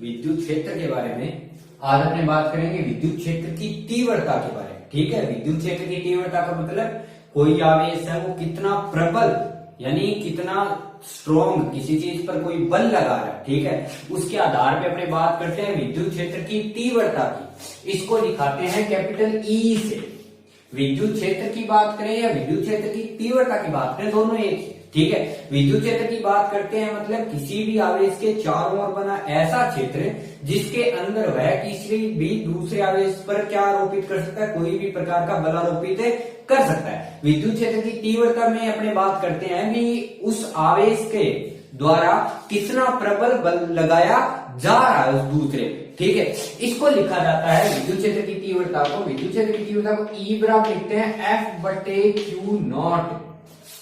विद्युत क्षेत्र के बारे में। आज अपने बात करेंगे विद्युत क्षेत्र की तीव्रता के बारे में। ठीक है, विद्युत क्षेत्र की तीव्रता का मतलब कोई आवेश है वो कितना प्रबल यानी कितना स्ट्रॉन्ग किसी चीज पर कोई बल लगा रहा है, ठीक है, उसके आधार पे अपने बात करते हैं विद्युत क्षेत्र की तीव्रता की। इसको दिखाते हैं कैपिटल ई से। विद्युत क्षेत्र की बात करें या विद्युत क्षेत्र की तीव्रता की बात करें, दोनों एक ही, ठीक है। विद्युत क्षेत्र की बात करते हैं मतलब किसी भी आवेश के चारों ओर बना ऐसा क्षेत्र जिसके अंदर वह किसी भी दूसरे आवेश पर क्या आरोपित कर सकता है, कोई भी प्रकार का बल आरोपित कर सकता है। विद्युत क्षेत्र की तीव्रता में अपने बात करते हैं कि उस आवेश के द्वारा कितना प्रबल बल लगाया जा रहा है उस दूसरे, ठीक है। इसको लिखा जाता है विद्युत क्षेत्र की तीव्रता को, विद्युत क्षेत्र की तीव्रता को ई बराबर लिखते हैं एफ बटे क्यू नॉट,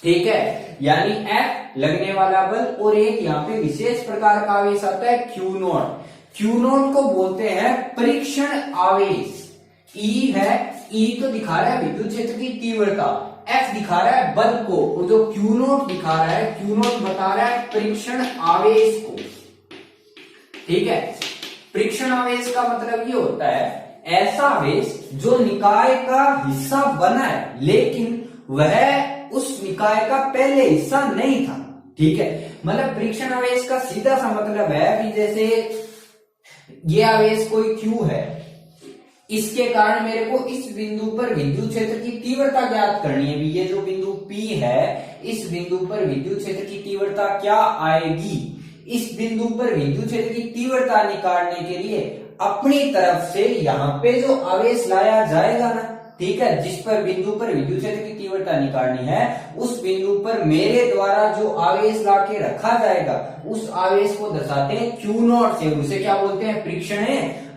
ठीक है। यानी एफ लगने वाला बल और एक यहाँ पे विशेष प्रकार का आवेश आता है क्यू नॉट। क्यू नॉट को बोलते हैं परीक्षण आवेश। ई है, ई तो दिखा रहा है विद्युत क्षेत्र की तीव्रता, एफ दिखा रहा है बल को, और जो क्यू नॉट दिखा रहा है, क्यू नॉट बता रहा है परीक्षण आवेश को, ठीक है। परीक्षण आवेश का मतलब ये होता है ऐसा आवेश जो निकाय का हिस्सा बना है लेकिन वह उस निकाय का पहले हिस्सा नहीं था, ठीक है। मतलब परीक्षण आवेश का सीधा सा मतलब है कि जैसे ये आवेश कोई Q है, इसके कारण मेरे को इस बिंदु पर विद्युत क्षेत्र की तीव्रता ज्ञात करनी है। ये जो बिंदु P है, इस बिंदु पर विद्युत क्षेत्र की तीव्रता क्या आएगी, इस बिंदु पर विद्युत क्षेत्र की तीव्रता निकालने के लिए अपनी तरफ से यहाँ पे जो आवेश लाया जाएगा ना, ठीक है, जिस पर बिंदु पर विद्युत क्षेत्र की तीव्रता निकालनी है, उस बिंदु पर मेरे द्वारा जो आवेश लाके रखा जाएगा उस आवेश को दर्शाते हैं क्यू नॉट से। उसे क्या बोलते हैं, परीक्षण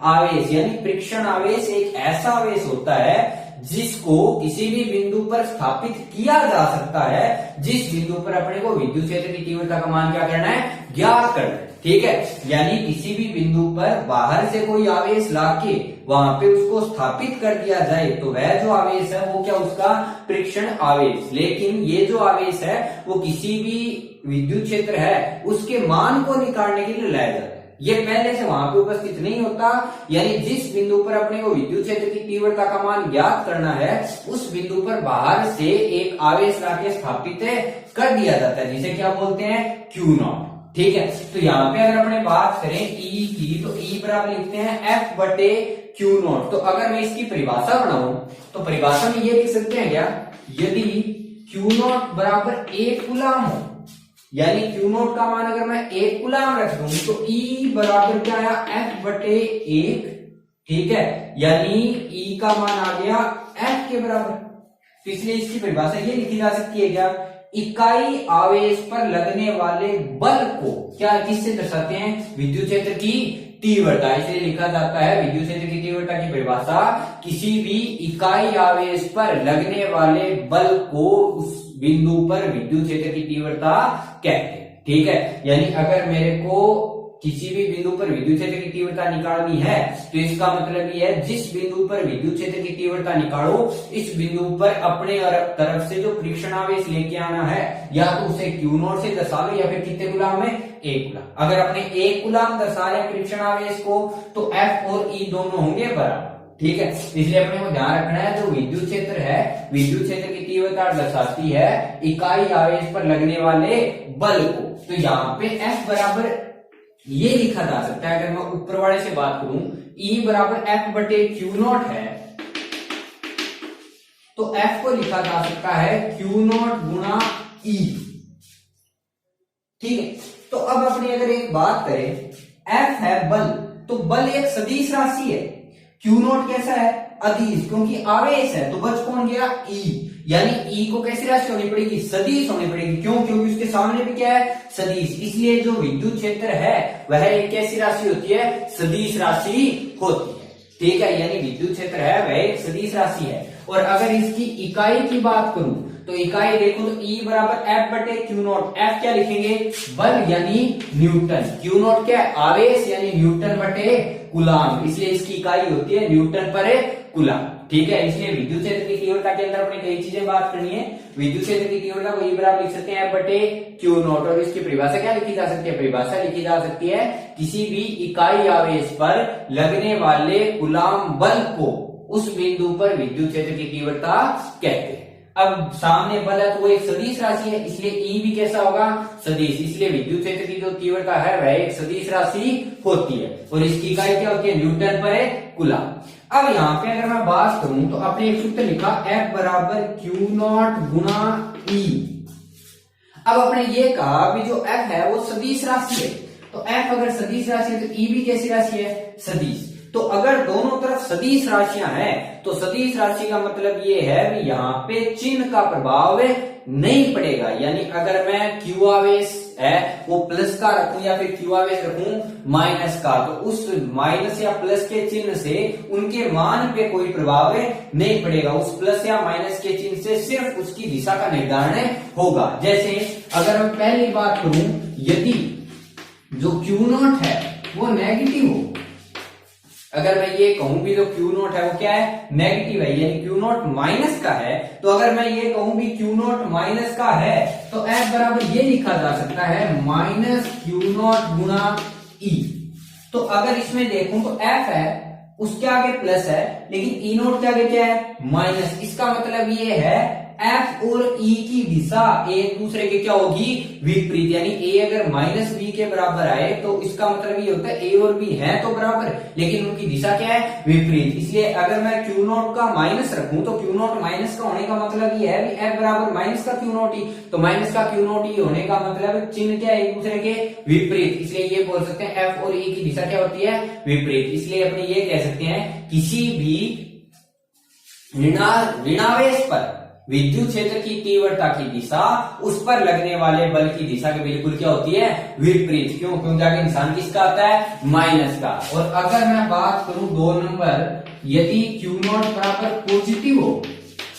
आवेश। यानी परीक्षण आवेश एक ऐसा आवेश होता है जिसको किसी भी बिंदु पर स्थापित किया जा सकता है, जिस बिंदु पर अपने को विद्युत क्षेत्र की तीव्रता का मान क्या करना है, ज्ञात करना है, ठीक है। यानी किसी भी बिंदु पर बाहर से कोई आवेश लाके वहां पे उसको स्थापित कर दिया जाए तो वह जो आवेश है वो क्या, उसका परीक्षण आवेश। लेकिन ये जो आवेश है वो किसी भी विद्युत क्षेत्र है उसके मान को निकालने के लिए लाया जाता है, ये पहले से वहां पे उपस्थित नहीं होता। यानी जिस बिंदु पर अपने को विद्युत क्षेत्र की तीव्रता का मान ज्ञात करना है उस बिंदु पर बाहर से एक आवेश लाके स्थापित कर दिया जाता है, जिसे क्या बोलते हैं, क्यू नॉट, ठीक है। तो यहाँ पे अगर अपने बात करें ई की, तो ई बराबर लिखते हैं एफ बटे क्यू नॉट। तो अगर मैं इसकी परिभाषा बनाऊं तो परिभाषा में ये लिख सकते हैं क्या, यदि क्यू नॉट बराबर 1 कूलम हो, यानी क्यू नॉट का मान अगर मैं 1 कूलम रख दूंगी तो ई बराबर क्या आया, एफ बटे 1, ठीक है। यानी ई का मान आ गया एफ के बराबर। तो इसलिए इसकी परिभाषा ये लिखी जा सकती है क्या, इकाई आवेश पर लगने वाले बल को क्या, किससे दर्शाते हैं, विद्युत क्षेत्र की तीव्रता। इसलिए लिखा जाता है विद्युत क्षेत्र की तीव्रता की परिभाषा किसी भी इकाई आवेश पर लगने वाले बल को उस बिंदु पर विद्युत क्षेत्र की तीव्रता कहते हैं, ठीक है। यानी अगर मेरे को किसी भी बिंदु पर विद्युत क्षेत्र की तीव्रता निकालनी है तो इसका मतलब ये है जिस बिंदु पर विद्युत क्षेत्र की तीव्रता निकालो इस बिंदु पर अपने तरफ से जो परीक्षण आवेश लेके आना है या तो उसे क्यू नॉट से दर्शा लो या फिर कितने गुलाम में, 1 गुलाम। अगर अपने 1 गुलाम दर्शा रहे परीक्षण आवेश को तो एफ और ई दोनों होंगे बराबर, ठीक है। इसलिए अपने को ध्यान रखना है जो विद्युत क्षेत्र है, विद्युत क्षेत्र की तीव्रता दर्शाती है इकाई आवेश पर लगने वाले बल को। तो यहाँ पे एफ बराबर ये लिखा जा सकता है, अगर मैं ऊपर वाले से बात करूं, ई बराबर एफ बटे क्यू नॉट है तो एफ को लिखा जा सकता है क्यू नॉट गुणा ई, ठीक है। तो अब अपनी अगर एक बात करें, एफ है बल, तो बल एक सदिश राशि है, क्यू नॉट कैसा है, अदिश, क्योंकि आवेश है तो बच कौन गया, ई। यानी ई को कैसी राशि होनी पड़ेगी, सदिश होनी पड़ेगी। क्यों, क्योंकि उसके सामने भी क्या है, सदिश। इसलिए जो विद्युत क्षेत्र है वह एक कैसी राशि होती है, सदिश राशि होती है, ठीक है। यानी विद्युत क्षेत्र है वह एक सदिश राशि है। और अगर इसकी इकाई की बात करूं तो इकाई देखो तो E बराबर F बटे क्यू नॉट। F क्या लिखेंगे? बल यानी न्यूटन। क्यू नॉट क्या है? आवेश यानी न्यूटन बटे कूलाम, इसलिए इसकी इकाई होती है न्यूटन पर कूलाम। ठीक है, इसलिए विद्युत क्षेत्र की तीव्रता के अंदर अपने कई चीजें बात करनी है। विद्युत क्षेत्र की तीव्रता को E बराबर लिख सकते हैं F बटे क्यू नॉट, और इसकी परिभाषा क्या लिखी जा सकती है? परिभाषा लिखी जा सकती है किसी भी इकाई आवेश पर लगने वाले कूलाम बल को उस बिंदु पर विद्युत क्षेत्र की तीव्रता कहते हैं। अब सामने बल है तो वो एक सदिश राशि है, इसलिए E भी कैसा होगा? सदिश। इसलिए विद्युत क्षेत्र की जो तीव्रता है वह एक सदिश राशि होती है, और इसकी इकाई क्या होती है? न्यूटन पर कूलाम। अब यहाँ पे अगर मैं बात करूं तो आपने एक सूत्र लिखा F बराबर क्यू नॉट गुना E। अब आपने ये कहा भी जो F है वो सदिश राशि है, तो F अगर सदिश राशि है तो E भी कैसी राशि है? सदिश। तो अगर दोनों तरफ सदिश राशियां हैं तो सदिश राशि का मतलब ये है भी यहाँ पे चिन्ह का प्रभाव नहीं पड़ेगा। यानी अगर मैं Q आवेश है वो प्लस का रखूं या फिर Q आवेश रखूं माइनस का, तो उस माइनस या प्लस के चिन्ह से उनके मान पे कोई प्रभाव नहीं पड़ेगा। उस प्लस या माइनस के चिन्ह से सिर्फ उसकी दिशा का निर्धारण होगा। जैसे अगर मैं पहली बात करूं, यदि जो Q नॉट है वो नेगेटिव हो, अगर मैं ये कहूं भी तो Q नॉट है वो क्या है? नेगेटिव है, यानी Q नॉट माइनस का है, तो अगर मैं ये कहूं भी Q नॉट माइनस का है तो F बराबर ये लिखा जा सकता है minus Q not Guna E। तो अगर इसमें देखूं तो F है उसके आगे प्लस है, लेकिन E नॉट के आगे क्या है? माइनस। इसका मतलब ये है F और E की दिशा एक दूसरे के क्या होगी? विपरीत। यानी A अगर माइनस B के बराबर आए तो इसका मतलब ये होता है A और B हैं तो बराबर, लेकिन उनकी दिशा क्या है? विपरीत। इसलिए अगर मैं Q नॉट का माइनस रखूं तो Q नॉट माइनस का होने का मतलब ये है कि F बराबर माइनस का Q नॉट E, तो माइनस का Q नॉट E होने का मतलब चिन्ह क्या है? एक दूसरे के विपरीत। इसलिए ये बोल सकते हैं F और E की दिशा क्या होती है? विपरीत। इसलिए अपने ये कह सकते हैं किसी भी ऋणावेश पर विद्युत क्षेत्र की तीव्रता की दिशा उस पर लगने वाले बल की दिशा के बिल्कुल क्या होती है? विपरीत। क्यों? क्योंकि आगे निशान किसका आता है? माइनस का। और अगर मैं बात करूं 2 नंबर, यदि Q नॉट बराबर पॉजिटिव हो,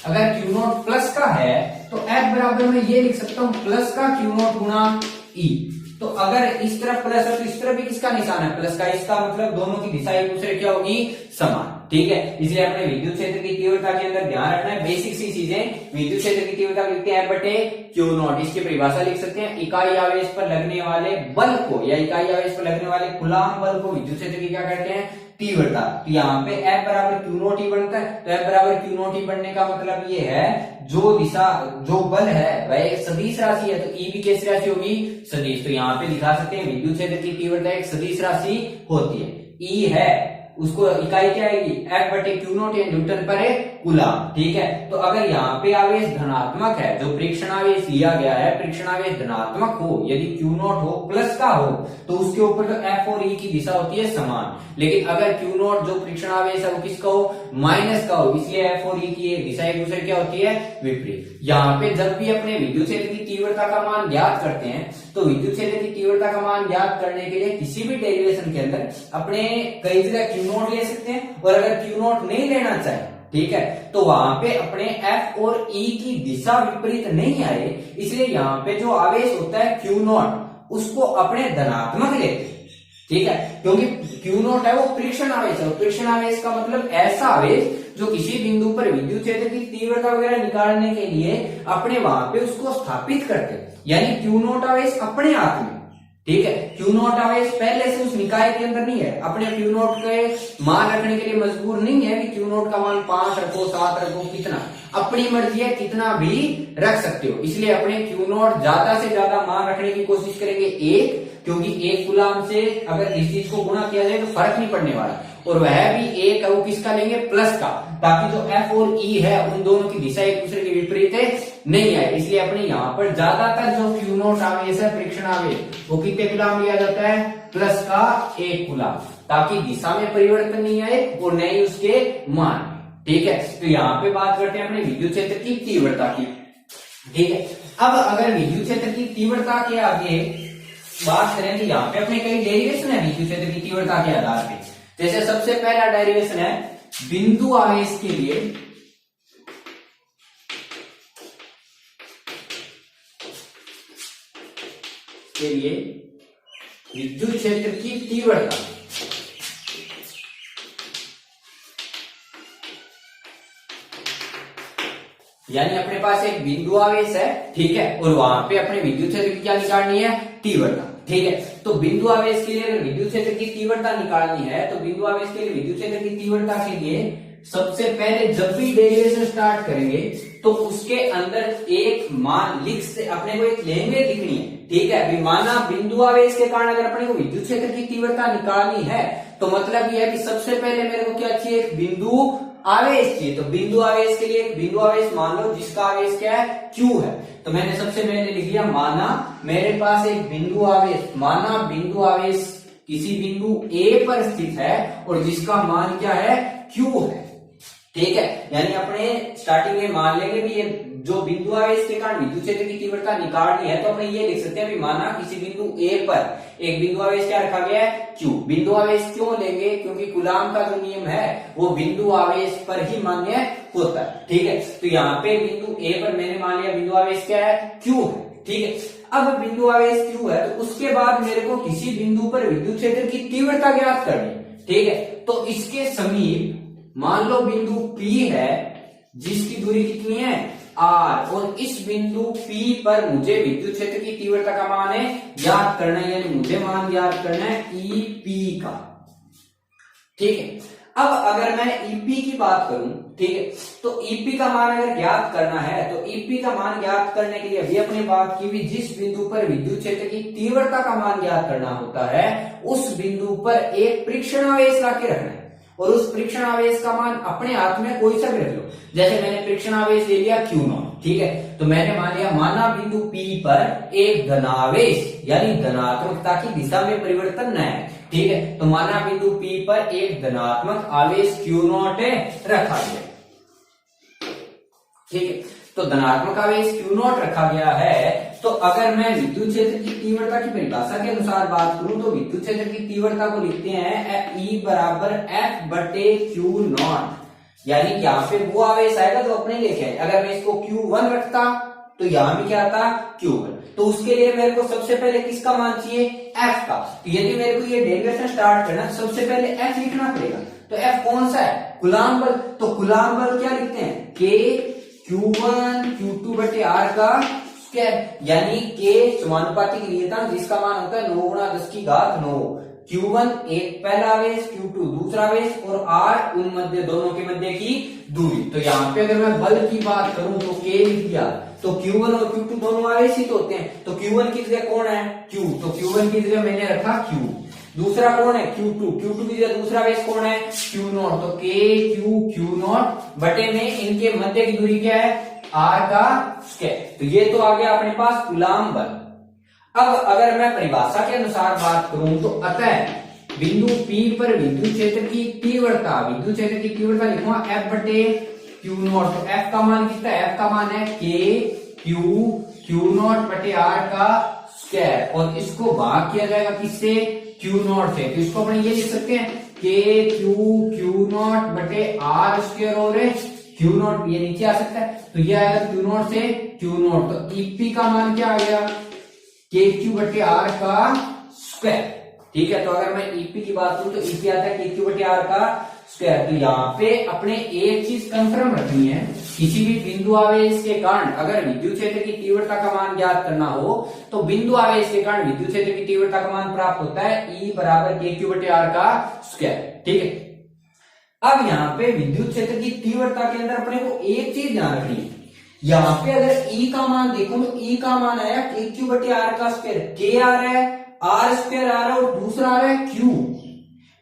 अगर Q नॉट प्लस का है तो F बराबर में ये लिख सकता हूं प्लस का Q नॉट गुना E। तो अगर इस तरफ प्लस है तो इस तरफ भी किसका निशान है? प्लस का। इसका मतलब दोनों की दिशा एक दूसरे क्या होगी? समान। ठीक है, इसलिए अपने विद्युत क्षेत्र की तीव्रता के अंदर ध्यान रखना है बेसिक सी चीजें। विद्युत क्षेत्र की तीव्रता लिखते हैं बटे क्यू नॉट। इसकी परिभाषा लिख सकते हैं इकाई आवेश पर लगने वाले बल को या इकाई आवेश पर लगने वाले कूलाम बल को विद्युत क्षेत्र की क्या कहते हैं? तीव्रता। तो यहाँ पे F बराबर क्यू नॉट ही बनता है, तो F बराबर क्यू नॉट ही बनने का मतलब ये है जो दिशा जो बल है वह एक सदिश राशि है, तो E भी कैसी राशि होगी? सदिश। तो यहाँ पे दिखा सकते हैं विद्युत क्षेत्र की तीव्रता एक सदिश राशि होती है। E है उसको इकाई क्या आएगी? F बटे क्यू नॉट या न्यूटन पर कूलाम। ठीक है, तो अगर यहाँ पे आवेश धनात्मक है, जो परीक्षण आवेश लिया गया है परीक्षण आवेश धनात्मक हो, यदि क्यू नॉट हो प्लस का हो तो उसके ऊपर तो F और E की दिशा होती है समान। लेकिन अगर क्यू नॉट जो परीक्षण आवेश है वो किसका हो? माइनस का हो, इसलिए F और E की दिशा एक दूसरे क्या होती है? विपरीत। यहाँ पे जब भी अपने विद्युत क्षेत्र की तीव्रता का मान ज्ञात करते हैं तो विद्युत क्षेत्र की तीव्रता का मान ज्ञात करने के लिए किसी भी डेरिवेशन के अंदर अपने कई जगह क्यू नॉट ले सकते हैं, और अगर क्यू नॉट नहीं लेना चाहे, ठीक है, तो वहां पे अपने F और E की दिशा विपरीत नहीं आए, इसलिए यहाँ पे जो आवेश होता है क्यू नॉट उसको अपने धनात्मक लेते हैं। ठीक है, क्योंकि क्यू नॉट है वो परीक्षण आवेश है। परीक्षण आवेश का मतलब ऐसा आवेश जो किसी बिंदु पर विद्युत क्षेत्र की तीव्रता वगैरह निकालने के लिए अपने वहां पे उसको स्थापित करते हैं, यानी क्यू नॉट आवेश अपने आप में। ठीक है, क्यू नॉट आवेश पहले से उस निकाय के अंदर नहीं है, अपने क्यू नॉट के मान रखने के लिए मजबूर नहीं है कि क्यू नॉट का मान 5 रखो 7 रखो, कितना अपनी मर्जी है कितना भी रख सकते हो। इसलिए अपने क्यू नॉट ज्यादा से ज्यादा मान रखने की कोशिश करेंगे 1, क्योंकि 1 कूलाम से अगर इस चीज को गुणा किया जाए तो फर्क नहीं पड़ने वाला, और वह भी 1 है वो किसका लेंगे? प्लस का, ताकि जो F और E है उन दोनों की दिशा एक दूसरे के विपरीत नहीं आए। इसलिए अपने यहाँ पर ज्यादातर जो क्यू नॉट आवेश है परीक्षण आवेश वो कितने कूलाम लिया जाता है? प्लस का 1 कूलाम, ताकि दिशा में परिवर्तन नहीं आए और न ही उसके मान। ठीक है, तो यहाँ पे बात करते हैं अपने विद्युत क्षेत्र की तीव्रता की। ठीक है, अब अगर विद्युत क्षेत्र की तीव्रता के आगे बात करें तो यहाँ पे अपने कई डेरिवेशन है विद्युत क्षेत्र की तीव्रता के आधार पे। जैसे सबसे पहला डेरिवेशन है बिंदु आवेश के लिए के लिए विद्युत क्षेत्र की तीव्रता यानी अपने पास एक बिंदु आवेश है, ठीक है, और वहां पे अपने विद्युत क्षेत्र की क्या निकालनी है, तीव्रता, ठीक है। तो बिंदु आवेश के लिए अगर विद्युत क्षेत्र की तीव्रता निकालनी है तो बिंदु आवेश के लिए विद्युत क्षेत्र की तीव्रता के लिए सबसे पहले जब भी डेरिवेशन स्टार्ट करेंगे तो उसके अंदर एक मान लिख से अपने को एक लेंगे लिखनी है, ठीक है। अभी माना बिंदु आवेश के कारण अगर अपने को विद्युत क्षेत्र की तीव्रता निकालनी है तो मतलब यह है कि सबसे पहले मेरे को क्या चाहिए, एक बिंदु आवेश चाहिए। तो बिंदु आवेश के लिए एक बिंदु आवेश मान लो जिसका आवेश क्या है, Q है। तो मैंने सबसे पहले लिख दिया, माना मेरे पास एक बिंदु आवेश, माना बिंदु आवेश किसी बिंदु A पर स्थित है और जिसका मान क्या है, Q है, ठीक है। यानी अपने स्टार्टिंग में मान लेंगे भी ये जो बिंदु आवेश के कारण विद्युत क्षेत्र की तीव्रता निकालनी है तो अपने ये लिख सकते हैं भी माना किसी बिंदु A पर एक बिंदु आवेश क्या रखा गया है, Q। बिंदु आवेश क्यों लेंगे, क्योंकि कूलाम का जो नियम है वो बिंदु आवेश पर ही मान्य होता है, ठीक है। तो यहाँ पे बिंदु A पर मैंने मान लिया बिंदु आवेश क्या है, Q है, ठीक है। अब बिंदु आवेश Q है तो उसके बाद मेरे को किसी बिंदु पर विद्युत क्षेत्र की तीव्रता ज्ञात करनी, ठीक है। तो इसके समीप मान लो बिंदु P है जिसकी दूरी कितनी है, R, और इस बिंदु P पर मुझे विद्युत क्षेत्र की तीव्रता का मान है ज्ञात करना है, यानी मुझे मान ज्ञात करना है EP का, ठीक है। अब अगर मैं EP की बात करूं, ठीक है, तो EP का मान अगर ज्ञात करना है तो EP का मान ज्ञात करने के लिए अभी अपने बात की भी जिस बिंदु पर विद्युत क्षेत्र की तीव्रता का मान ज्ञात करना होता है उस बिंदु पर एक परीक्षण आवेश लाके रखना है और उस परीक्षण आवेश का मान अपने हाथ में कोई सा भी रख लो। जैसे मैंने परीक्षण आवेश ले लिया Q0, ठीक है, तो मैंने मान लिया माना बिंदु P पर एक धनावेश यानी धनात्मकता की दिशा में परिवर्तन न है, ठीक है। तो माना बिंदु P पर एक धनात्मक आवेश Q0 रखा गया, ठीक है। तो धनात्मक आवेश Q0 रखा गया है तो अगर मैं विद्युत क्षेत्र की तीव्रता की परिभाषा के अनुसार बात करूं तो विद्युत क्षेत्र की तीव्रता को लिखते हैं E बराबर F बटे Q0, यानी कि यहाँ पे वो आवेश आएगा जो अपने लेके आए। अगर मैं इसको Q1 रखता तो यहाँ भी क्या आता, Q1। तो उसके लिए मेरे को सबसे पहले किसका मान चाहिए, F का। तो यदि मेरे को ये डेरिवेशन स्टार्ट करना तो सबसे पहले F लिखना पड़ेगा। तो F कौन सा है, कूलाम बल। तो कूलाम बल क्या लिखते हैं, K Q1 Q2 बटे R का स्क्वायर, यानी K समानुपातिक नियतांक जिसका मान होता है 9 गुणा 10 की घात 9। Q1 एक पहला आवेश, Q2 दूसरा आवेश और R उन मध्य दोनों के मध्य की दूरी। तो यहाँ पे अगर मैं बल की बात करूं तो K लिख दिया, तो Q1 और Q2 दोनों आवेश ही तो होते हैं। तो Q1 की जगह कौन है, Q, तो Q1 की जगह मैंने रखा Q। दूसरा कौन है, Q2, Q2 की जगह दूसरा आवेश कौन है, Q0। तो K Q Q0 बटे में इनके मध्य की दूरी क्या है, R का स्क्वायर। तो ये तो आ गया अपने पास कूलाम बल। अब अगर मैं परिभाषा के अनुसार बात करूं तो अतः बिंदु P पर विद्युत क्षेत्र की तीव्रता, विद्युत क्षेत्र की तीव्रता लिखूंगा F बटे Q0। तो F का मान कितना है, F का मान है K Q Q0 बटे R का स्क्वायर और इसको भाग किया जाएगा किससे, Q0 से। तो इसको अपन ये लिख सकते हैं K Q Q0 बटे R स्क्वायर और Q0 ये नीचे आ सकता है। तो ये आएगा Q0 से Q0। तो EP का मान क्या आ गया, KQ बटे R का स्क्वायर, ठीक है। तो अगर मैं EP की बात करूं तो EP आता है KQ बटे R का स्क्वायर। तो यहाँ पे अपने एक चीज कंफर्म रखनी है, किसी भी बिंदु आवेश के कारण अगर विद्युत क्षेत्र की तीव्रता का मान ज्ञात करना हो तो बिंदु आवेश के कारण विद्युत क्षेत्र की तीव्रता का मान प्राप्त होता है E बराबर KQ बटे R का स्क्वायर, ठीक है। अब यहाँ पे विद्युत क्षेत्र की तीव्रता के अंदर अपने को एक चीज ध्यान रखनी है, यहाँ पे अगर E का मान देखो तो E का मान आया KQ बटे R का स्क्वायर, K आ रहा है, R स्क्वायर आ रहा है और दूसरा आ रहा है Q।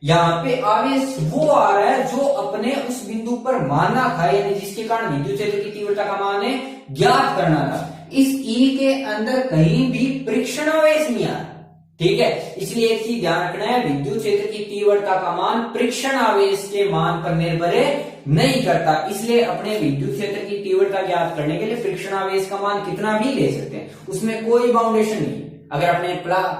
यहाँ पे आवेश वो आ रहा है जो अपने उस बिंदु पर माना था, यानी जिसके कारण विद्युत क्षेत्र की तीव्रता का मान है ज्ञात करना था। इस E के अंदर कहीं भी परीक्षण आवेश नहीं आ रहा, ठीक है। इसलिए एक चीज ध्यान रखना है, विद्युत क्षेत्र की तीव्रता का मान परीक्षण आवेश के मान पर निर्भर नहीं करता। इसलिए अपने विद्युत क्षेत्र की तीव्रता ज्ञात करने के लिए परीक्षण आवेश का मान कितना भी ले सकते हैं, उसमें कोई बाउंडेशन नहीं। अगर अपने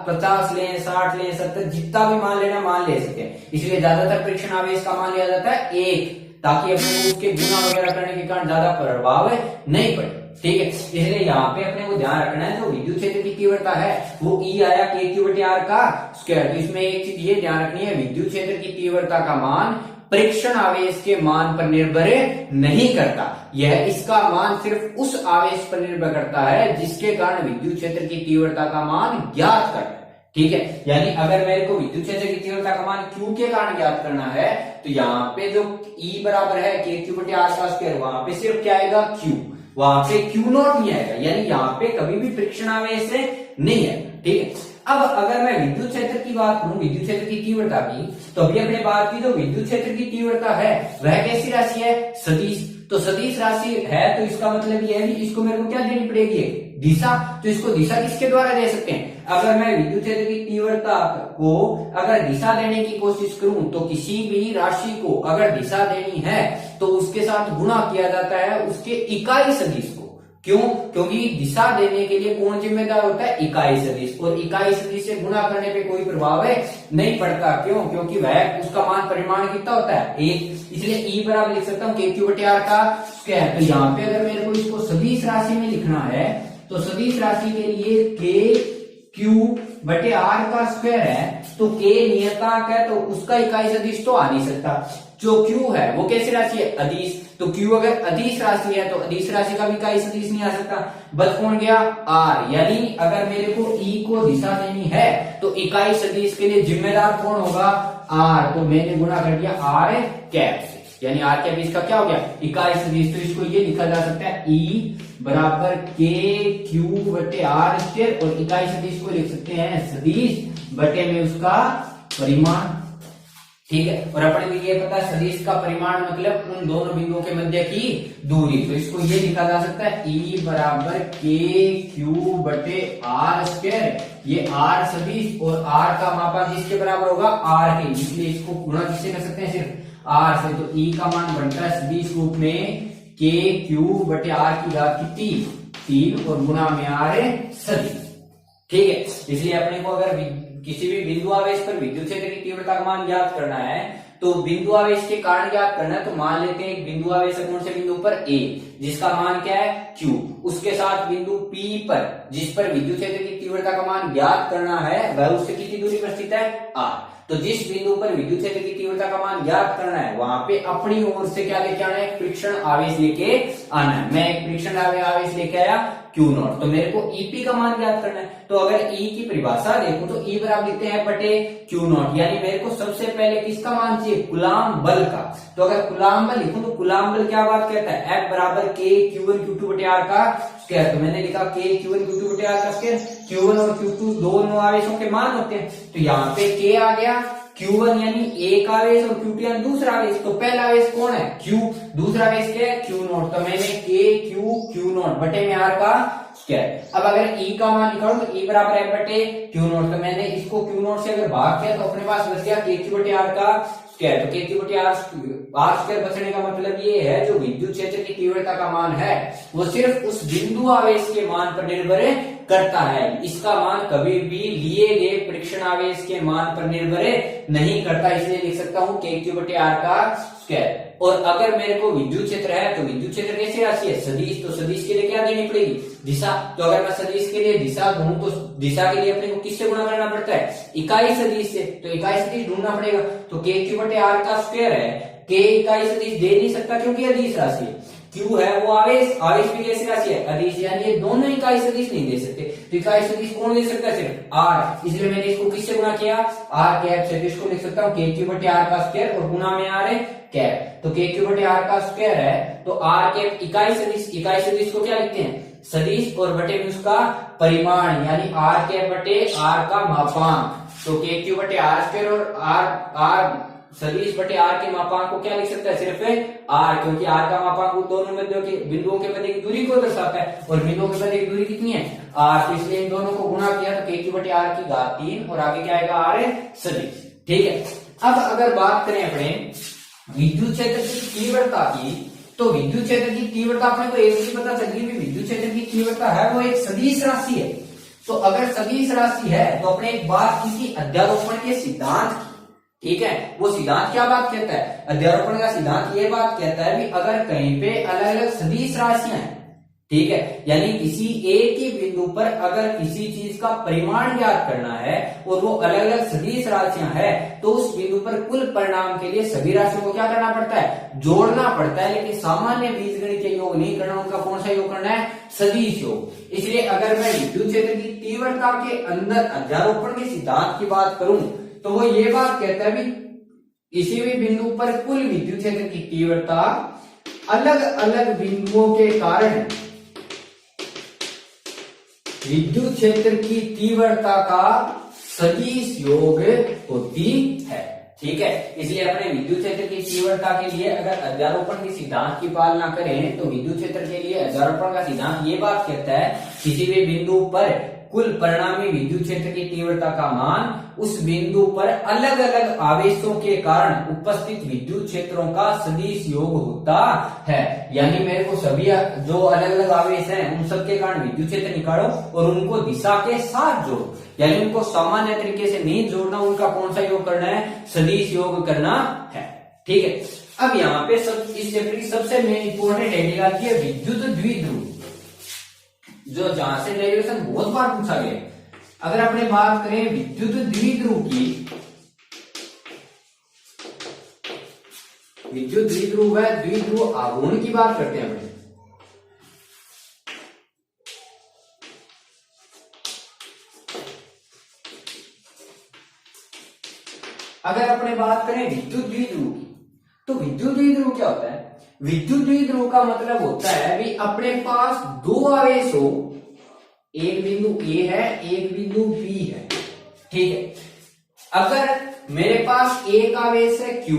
50 लें, 60 लें, 70 जितना भी मान लेना मान ले सकते हैं। इसलिए ज्यादातर परीक्षण आवेश का मान लिया जाता है 1, ताकि अपने उसके गुना वगैरह करने के कारण ज्यादा प्रभाव नहीं पड़े। ठीक है, इसलिए यहाँ पे अपने को ध्यान रखना है जो विद्युत क्षेत्र की तीव्रता है वो E आया k/r का स्क्वायर। तो इसमें एक चीज ये ध्यान रखनी है, विद्युत क्षेत्र की तीव्रता का मान परीक्षण आवेश के मान पर निर्भर नहीं करता, यह इसका मान सिर्फ उस आवेश पर निर्भर करता है जिसके कारण विद्युत क्षेत्र की तीव्रता का मान ज्ञात करना है। ठीक है, यानी अगर मेरे को विद्युत क्षेत्र की तीव्रता का मान Q के कारण ज्ञात करना है तो यहाँ पे जो E बराबर है k/r का स्क्वायर, वहां पे सिर्फ क्या आएगा Q, वहां पे Q0 नहीं आएगा, यानी यहाँ पे कभी भी फ्रिक्शन आवेश नहीं है। ठीक है, अब अगर मैं विद्युत क्षेत्र की बात करूं, विद्युत क्षेत्र की तीव्रता की, तो अभी अपने बात की जो विद्युत क्षेत्र की तीव्रता है वह कैसी राशि है, सदिश। तो सदिश राशि है तो इसका मतलब ये है कि इसको मेरे को क्या देनी पड़ेगी, दिशा। तो इसको दिशा किसके द्वारा दे सकते हैं, अगर मैं विद्युत क्षेत्र की तीव्रता को अगर दिशा देने की कोशिश करूं तो किसी भी राशि को अगर दिशा देनी है तो उसके साथ गुणा किया जाता है उसके इकाई सदिश को। क्यों, क्योंकि दिशा देने के लिए कौन जिम्मेदार होता है, इकाई सदिश, और इकाई सदिश से गुणा करने पे कोई प्रभाव नहीं पड़ता। क्यों, क्योंकि वह उसका मान परिमाण कितना होता है, 1, इसलिए E बराबर लिख सकता हूँ k/r का स्क्वायर। तो यहाँ पे अगर मेरे को इसको सदिश राशि में लिखना है तो सदिश राशि के लिए k/r का स्क्वायर है, तो k नियतांक है तो उसका इकाई सदिश तो आ नहीं सकता। जो Q है वो कैसी राशि है, अदिश, तो Q अगर अदिश राशि है तो अदिश राशि का भी इकाई सदिश नहीं आ सकता। बस कौन गया, R, यानी अगर मेरे को E को दिशा देनी है तो इकाई सदिश के लिए जिम्मेदार कौन होगा, R, तो मैंने गुणा कर दिया R कैप से, यानी R कैप इसका क्या हो गया, इकाई सदिश। तो इसको ये लिखा जा सकता है E बराबर k/q/r स्क्वायर, और इकाई सदिश को लिख सकते हैं सदिश बटे में उसका परिमाण। ठीक है, और अपने को ये पता है सदिश का परिमाण मतलब उन दोनों बिंदुओं के मध्य की दूरी, तो इसको ये लिखा जा सकता है E बराबर k/q/r स्क्वायर, ये R सदिश और R का मापांक जिसके बराबर होगा R के, इसलिए इसको गुणा किससे कर सकते हैं, सिर्फ R से। तो E का मान बनता है सदिश रूप में k/q/r की घात कितनी, 3, और गुणा में R सदिश। ठीक है, इसलिए अपने को अगर किसी भी बिंदु आवेश पर विद्युत क्षेत्र की तीव्रता का मान ज्ञात करना है तो बिंदु आवेश के कारण ज्ञात करना है, तो मान लेते हैं एक बिंदु आवेश है कौन से बिंदु पर A, जिसका मान क्या है Q, उसके साथ बिंदु P पर जिस पर विद्युत क्षेत्र की तीव्रता का मान ज्ञात करना है वह उससे कितनी दूरी पर स्थित है, R। तो जिस बिंदु पर विद्युत क्षेत्र की तीव्रता का मान ज्ञात करना है वहां पे अपनी ओर से क्या लेके आना है, फ्रिक्शन आवेश लेके आना है। मैं एक फ्रिक्शन आवेश लेके आया Q0, तो मेरे को EP का मान ज्ञात करना है। तो अगर E की परिभाषा देखो तो E बराबर लिखते हैं बटे Q0, यानी मेरे को सबसे पहले किसका मान चाहिए, कूलाम बल का। तो अगर कूलाम बल लिखूं तो कूलाम बल क्या बात कहता है, F बराबर k/q1q2/r का स्क्वायर। तो मैंने लिखा k/q1q2/r का स्क्वायर, Q1 और Q2 दोनों आवेशों के मान होते हैं, तो यहाँ पे k आ गया, Q1 यानी एक आवेश और Q2 यानी दूसरा आवेश। तो पहला आवेश कौन है, Q, दूसरा आवेश क्या है, Q0। तो मैंने k/q/0 बटे में R का स्क्वायर। अब अगर E का मान निकालूं तो E बराबर है बटे Q0, तो मैंने इसको Q0 से अगर भाग किया तो अपने पास बच गया kq/r का स्क्वायर। तो kq/r स्क्वायर बचने का मतलब ये है जो विद्युत क्षेत्र की तीव्रता का मान है वो सिर्फ उस बिंदु आवेश के मान पर निर्भर करता है, इसका मान कभी भी लिए गए परीक्षण आवेश के मान पर निर्भर नहीं करता, इसलिए लिख सकता हूं kq/r का स्क्वायर। और अगर मेरे को विद्युत क्षेत्र है तो विद्युत क्षेत्र कैसी राशि है, सदिश, तो सदिश के लिए क्या देनी पड़ेगी, दिशा। तो अगर मैं सदिश के लिए दिशा ढूंढूं तो दिशा के लिए अपने को किससे गुणा करना पड़ता है, इकाई सदिश से, तो इकाई सदिश ढूंढना पड़ेगा। तो kq/r का स्क्वायर है, k इकाई सदिश दे नहीं सकता क्योंकि अदिश राशि है, Q है वो आवेश, आवेश भी कैसी राशि है, अदिश, यानी ये दोनों इकाई सदिश नहीं दे सकते। तो इकाई सदिश कौन दे सकता है, सिर्फ R, इसलिए मैंने इसको किससे गुणा किया, R कैप से। इसको लिख सकता हूँ kq/r का स्क्वायर और गुणा में R कैप। तो kq/r का स्क्वायर है तो R कैप इकाई सदिश, इकाई सदिश को क्या लिखते हैं, सदिश, और बटे में उसका परिमाण यानी R कैप बटे R का मापांक। तो kq/r स्क्वायर और R सदिश बटे R के मापांक को क्या लिख सकता है, सिर्फ R, क्योंकि R का मापांक उन दोनों बिंदुओं के मध्य की दूरी को दर्शाता है और बिंदुओं के मध्य की दूरी कितनी है, R। तो इसलिए इन दोनों को गुणा किया तो kq/r की घात 3 और आगे क्या आएगा, R सदिश। ठीक है, अब अगर बात करें अपने विद्युत क्षेत्र की तीव्रता की, तो विद्युत क्षेत्र की तीव्रता अपने को एक चीज पता चल गई, विद्युत क्षेत्र की तीव्रता है वो एक सदिश राशि है। तो अगर सदिश राशि है तो अपने एक बात की अध्यारोपण के सिद्धांत, ठीक है, वो सिद्धांत क्या बात कहता है, अध्यारोपण का सिद्धांत ये बात कहता है कि अगर कहीं पे अलग अलग सदिश राशियां हैं, ठीक है, यानी किसी एक ही बिंदु पर अगर किसी चीज का परिमाण ज्ञात करना है और वो अलग अलग सदिश राशियां हैं, तो उस बिंदु पर कुल परिणाम के लिए सभी राशियों को क्या करना पड़ता है, जोड़ना पड़ता है। लेकिन सामान्य बीजगणितीय योग नहीं करना, उनका कौन सा योग करना है, सदिश योग। इसलिए अगर मैं विद्युत क्षेत्र की तीव्रता के अंदर अध्यारोपण के सिद्धांत की बात करूं तो वो ये बात कहता है भी किसी भी बिंदु पर कुल विद्युत क्षेत्र की तीव्रता अलग अलग बिंदुओं के कारण विद्युत क्षेत्र की तीव्रता का सदिश योग होती है। ठीक है, इसलिए अपने विद्युत क्षेत्र की तीव्रता के लिए अगर अध्यारोपण के सिद्धांत की पालना करें तो विद्युत क्षेत्र के लिए अध्यारोपण का सिद्धांत ये बात कहता है किसी भी बिंदु पर कुल परिणामी विद्युत क्षेत्र की तीव्रता का मान उस बिंदु पर अलग अलग आवेशों के कारण उपस्थित विद्युत क्षेत्रों का सदिश योग होता है। यानी मेरे को सभी जो अलग अलग आवेश हैं उन सबके कारण विद्युत क्षेत्र निकालो और उनको दिशा के साथ जोड़ो, यानी उनको सामान्य तरीके से नहीं जोड़ना, उनका कौन सा योग करना है, सदिश योग करना है। ठीक है, अब यहाँ पे इस चैप्टर की सबसे मेन इंपोर्टेंट हेडिंग आती है विद्युत द्विध्रुव, जो जहां से डेरिवेशन बहुत बार पूछा गया। अगर अपने बात करें विद्युत द्विध्रुव की, विद्युत द्विध्रुव है द्विध्रुव आघूर्ण की बात करते हैं अपने। अगर अपने बात करें विद्युत द्विध्रुव की, तो विद्युत द्विध्रुव क्या होता है, विद्युत द्विध्रुव का मतलब होता है भी अपने पास दो आवेश हो, एक बिंदु ए है एक बिंदु बी है। ठीक है, अगर मेरे पास एक आवेश है Q,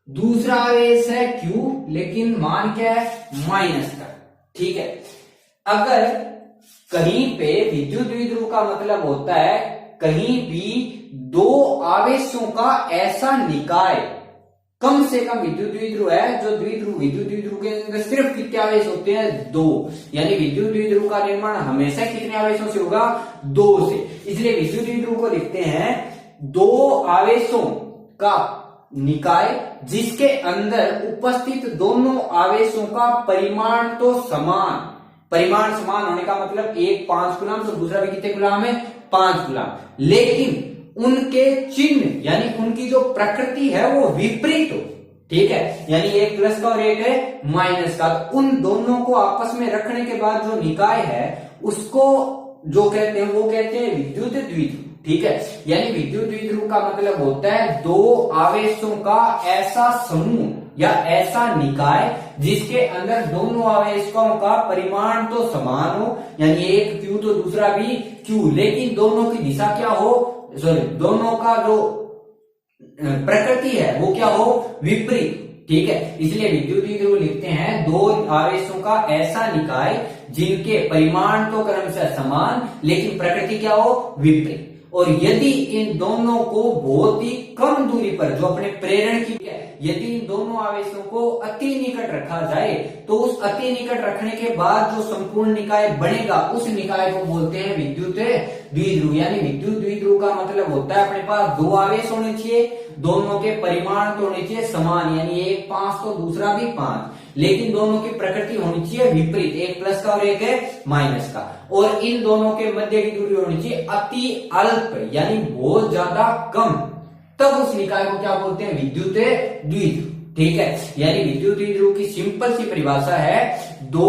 दूसरा आवेश है Q, लेकिन मान क्या है, माइनस का। ठीक है, अगर कहीं पे विद्युत द्विध्रुव का मतलब होता है कहीं भी दो आवेशों का ऐसा निकाय, कम से कम विद्युत द्विध्रुव है जो विद्युत द्विध्रुव के अंदर सिर्फ कितने आवेश होते हैं, दो। यानी विद्युत द्विध्रुव का निर्माण हमेशा कितने आवेशों से होगा, दो से। इसलिए विद्युत द्विध्रुव को लिखते हैं दो आवेशों का निकाय जिसके अंदर उपस्थित दोनों आवेशों का परिमाण तो समान, परिमाण समान होने का मतलब एक 5 कूलम तो दूसरा भी कितने कूलम है, 5 कूलम, लेकिन उनके चिन्ह यानी उनकी जो प्रकृति है वो विपरीत हो। ठीक है, यानी एक प्लस का और एक है माइनस का, तो उन दोनों को आपस में रखने के बाद जो निकाय है उसको जो कहते हैं वो कहते हैं विद्युत द्विध्रुव। ठीक है, यानी विद्युत द्विध्रुव का मतलब होता है दो आवेशों का ऐसा समूह या ऐसा निकाय जिसके अंदर दोनों आवेशों का परिमाण तो समान हो, यानी एक Q तो दूसरा भी Q, लेकिन दोनों की दिशा क्या हो, सॉरी दोनों का जो प्रकृति है वो क्या हो, विपरीत। ठीक है, इसलिए विद्युत द्विध्रुव लिखते हैं दो आवेशों का ऐसा निकाय जिनके परिमाण तो क्रमशः समान लेकिन प्रकृति क्या हो, विपरीत। और यदि इन दोनों को बहुत ही कम दूरी पर जो अपने प्रेरण की है, यदि इन दोनों आवेशों को अति निकट रखा जाए तो उस अति निकट रखने के बाद जो संपूर्ण निकाय बनेगा उस निकाय को बोलते हैं विद्युत द्विध्रुव। यानी विद्युत द्विध्रुव का मतलब होता है अपने पास दो आवेश होने चाहिए, दोनों के परिमाण तो होने चाहिए समान, यानी एक 5 तो दूसरा भी 5, लेकिन दोनों की प्रकृति होनी चाहिए विपरीत, एक प्लस का और एक है माइनस का, और इन दोनों के मध्य की दूरी होनी चाहिए अति अल्प यानी बहुत ज्यादा कम, तब उस निकाय को क्या बोलते हैं, विद्युत द्विध्रुव। ठीक है, यानी विद्युत द्विध्रुव की सिंपल सी परिभाषा है दो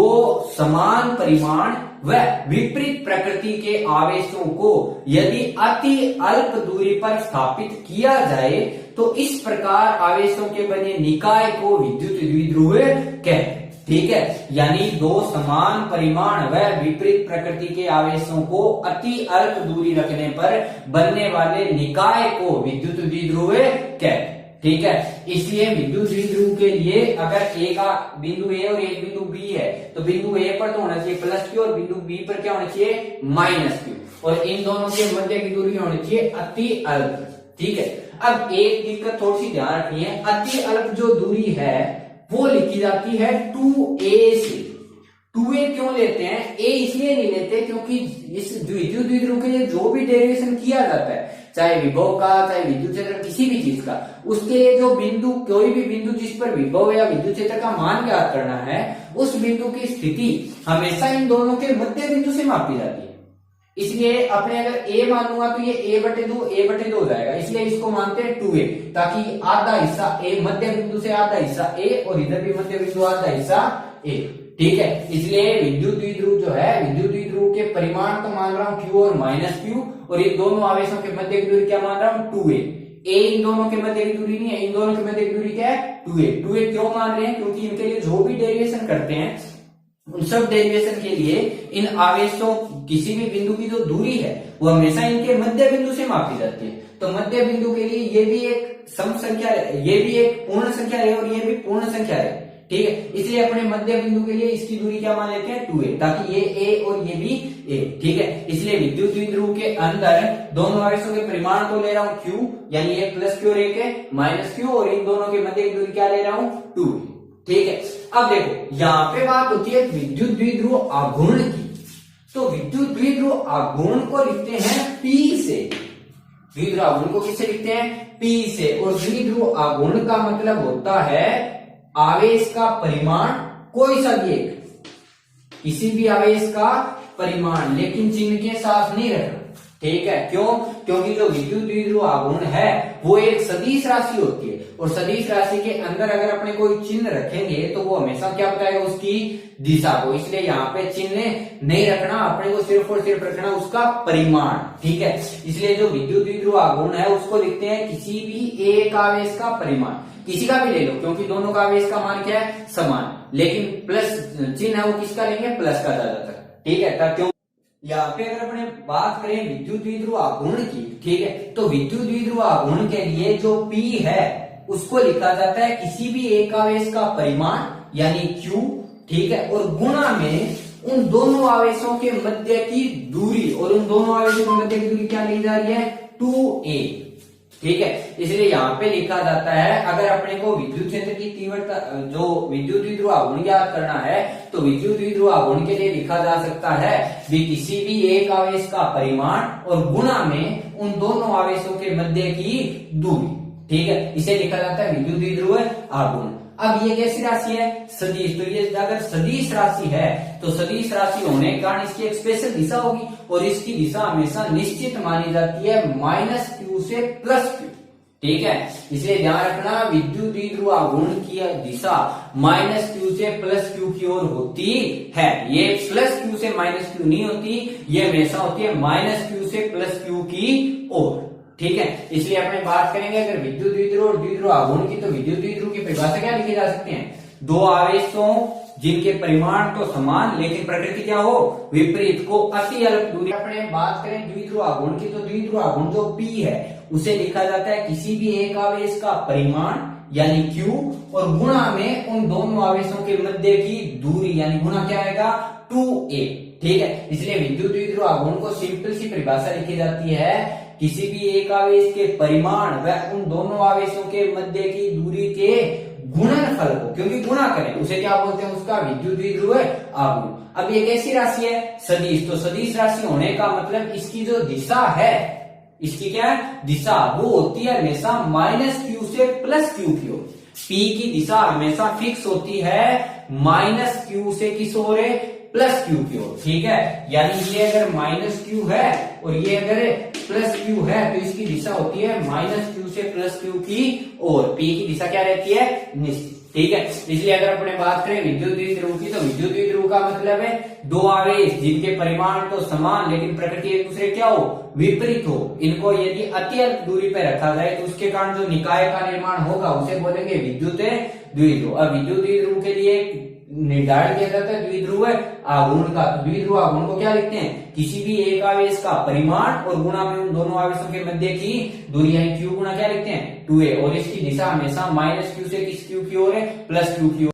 समान परिमाण व विपरीत प्रकृति के आवेशों को यदि अति अल्प दूरी पर स्थापित किया जाए तो इस प्रकार आवेशों के बने निकाय को विद्युत द्विध्रुव कहते हैं। ठीक है, यानी दो समान परिमाण व विपरीत प्रकृति के आवेशों को अति अल्प दूरी रखने पर बनने वाले निकाय को विद्युत द्विध्रुव कहते हैं। ठीक है, इसलिए विद्युत द्विध्रुव के लिए अगर एक बिंदु ए और एक बिंदु बी है तो बिंदु ए पर तो होना चाहिए प्लस क्यू और बिंदु बी पर क्या होना चाहिए, माइनस क्यू, और इन दोनों के मध्य की दूरी होनी चाहिए अति अल्प। ठीक है, अब एक दिक्कत थोड़ी सी ध्यान रखनी है, अति अल्प जो दूरी है वो लिखी जाती है 2a से। 2a क्यों लेते हैं, a इसलिए नहीं लेते क्योंकि इस विद्युत द्विध्रुव के लिए जो भी डेरिवेशन किया जाता है, चाहे विभव का, चाहे विद्युत क्षेत्र, किसी भी चीज का, उसके जो बिंदु, कोई भी बिंदु जिस पर विभव या विद्युत क्षेत्र का मान ज्ञात करना है, उस बिंदु की स्थिति हमेशा इन दोनों के मध्य बिंदु से मापी जाती है। इसलिए अपने अगर a मान लूंगा तो ये a/2 हो जाएगा, इसलिए इसको मानते हैं 2a, ताकि आधा हिस्सा a, मध्य बिंदु से आधा हिस्सा a और इधर भी मध्य बिंदु आधा हिस्सा a, ठीक है। इसलिए विद्युत द्विध्रुव जो है, विद्युत द्विध्रुव के परिमाण तो मान रहा हूं q और -q, और ये दोनों आवेशों के मध्य की दूरी क्या मान रहा हूं 2a। a इन दोनों के मध्य की दूरी नहीं है, इन दोनों के मध्य की दूरी क्या है 2a। क्यों मान रहे हैं? क्योंकि इनके लिए जो भी डेरिवेशन करते हैं, उन सब डेरिवेशन के लिए इन आवेशों, किसी भी बिंदु की जो दूरी है वो हमेशा इनके मध्य बिंदु से मापी जाती है। तो मध्य बिंदु के लिए ये भी एक सम संख्या है, ये भी एक पूर्ण संख्या है और ये भी पूर्ण संख्या है, ठीक है। इसलिए अपने मध्य बिंदु के लिए इसकी दूरी क्या मान लेते हैं 2a, ताकि ये a और ये भी a, ठीक है। इसलिए विद्युत द्विध्रुव के अंदर दोनों आवेशों के परिमाण को ले रहा हूं q, यानी एक प्लस q और एक है माइनस q, और इन दोनों के मध्य की दूरी क्या ले रहा हूं 2, ठीक है। अब देखो यहाँ पे बात होती है विद्युत द्विध्रुव आघूर्ण की, तो विद्युत द्विध्रुव आघूर्ण को लिखते हैं P से, द्विध्रुव आघूर्ण को किससे लिखते हैं P से, और द्विध्रुव आघूर्ण का मतलब होता है आवेश का परिमाण, कोई सा भी एक, किसी भी आवेश का परिमाण, लेकिन चिन्ह के साथ नहीं रखना, ठीक है। क्यों? क्योंकि जो विद्युत द्विध्रुव आघूर्ण है वो एक सदिश राशि होती है, और सदिश राशि के अंदर अगर अपने कोई चिन्ह रखेंगे तो वो हमेशा क्या बताएगा उसकी दिशा को, इसलिए यहाँ पे चिन्ह नहीं रखना, अपने को सिर्फ और सिर्फ रखना उसका परिमाण, ठीक है। इसलिए जो विद्युत द्विध्रुव आघूर्ण है उसको लिखते हैं किसी भी एक आवेश का परिमाण, किसी का भी ले लो, क्योंकि दोनों का आवेश का मान क्या है समान, लेकिन प्लस चिन्ह है वो किसका लेंगे प्लस का ज्यादातर, ठीक है। क्यों? यहाँ पे अगर अपने बात करें विद्युत द्विध्रुव आघूर्ण की, ठीक है, तो विद्युत द्विध्रुव आघूर्ण के लिए जो P है उसको लिखा जाता है किसी भी एक आवेश का परिमाण यानी Q, ठीक है, और गुणा में उन दोनों आवेशों के मध्य की दूरी, और उन दोनों आवेशों के मध्य की दूरी क्या ली जा रही है 2a, ठीक है। इसलिए यहाँ पे लिखा जाता है अगर अपने को विद्युत क्षेत्र की तीव्रता, जो विद्युत द्विध्रुव आघूर्ण ज्ञात करना है, तो विद्युत द्विध्रुव आघूर्ण के लिए लिखा जा सकता है भी किसी भी एक आवेश का परिमाण और गुणा में उन दोनों आवेशों के मध्य की दूरी, ठीक है, इसे लिखा जाता है विद्युत द्विध्रुव आघूर्ण। अब ये कैसी राशि है सदिश, तो ये अगर सदिश राशि है तो सदिश राशि होने के कारण इसकी एक स्पेशल दिशा होगी, और इसकी दिशा हमेशा निश्चित मानी जाती है -q से +q, ठीक है। इसलिए ध्यान रखना विद्युत द्विध्रुव आघूर्ण की दिशा -q से +q की ओर होती है, ये +q से -q नहीं होती, ये हमेशा होती है -q से +q की ओर, ठीक है। इसलिए अपने बात करेंगे अगर विद्युत द्विध्रुव और द्विध्रुव आघूर्ण की, तो विद्युत द्विध्रुव की परिभाषा क्या लिखी जा सकती है, दो आवेशों जिनके परिमाण तो समान लेकिन प्रकृति क्या हो विपरीत, को अति अल्प दूरी। अपने बात करें द्विध्रुव आघूर्ण की, तो द्विध्रुव आघूर्ण जो P है उसे लिखा जाता है किसी भी एक आवेश का परिमाण यानी Q, और गुणा में उन दोनों आवेशों के मध्य की दूरी, यानी गुणा क्या आएगा 2a, ठीक है। इसलिए विद्युत द्विध्रुव आघूर्ण को सिंपल सी परिभाषा लिखी जाती है किसी भी एक आवेश के परिमाण व उन दोनों आवेशों के मध्य की दूरी के गुणनफल को, क्योंकि गुणा करें उसे क्या बोलते हैं उसका विद्युत द्विध्रुव आघूर्ण। अब ये कैसी राशि है सदिश, तो सदिश राशि होने का मतलब इसकी जो दिशा है, इसकी क्या है दिशा, वो होती है हमेशा -q से +q की ओर। P की दिशा हमेशा फिक्स होती है -q से किस ओर +q की ओर, ठीक है। यानी ये अगर -q है और ये अगर +q है तो इसकी दिशा होती है -q से +q की ओर, P की दिशा क्या रहती है निश्चित, ठीक है। इसलिए अगर अपने बात करें विद्युत द्विध्रुव की, तो विद्युत द्विध्रुव का मतलब है दो आवेश जिनके परिमाण तो समान लेकिन प्रकृति एक दूसरे क्या हो विपरीत हो, इनको यदि अति अल्प दूरी पर रखा जाए तो उसके कारण जो निकाय का निर्माण होगा उसे बोलेंगे विद्युत द्विध्रुव। अब विद्युत द्विध्रुव के लिए निर्धारण किया जाता है द्विध्रुव आघूर्ण का, तो द्विध्रुव आघूर्ण को क्या लिखते हैं किसी भी एक आवेश का परिमाण और गुणा में उन दोनों आवेशों के मध्य की दूरी यानी q गुणा क्या लिखते हैं 2a, और इसकी दिशा हमेशा -q से किस q की ओर है +q की ओर।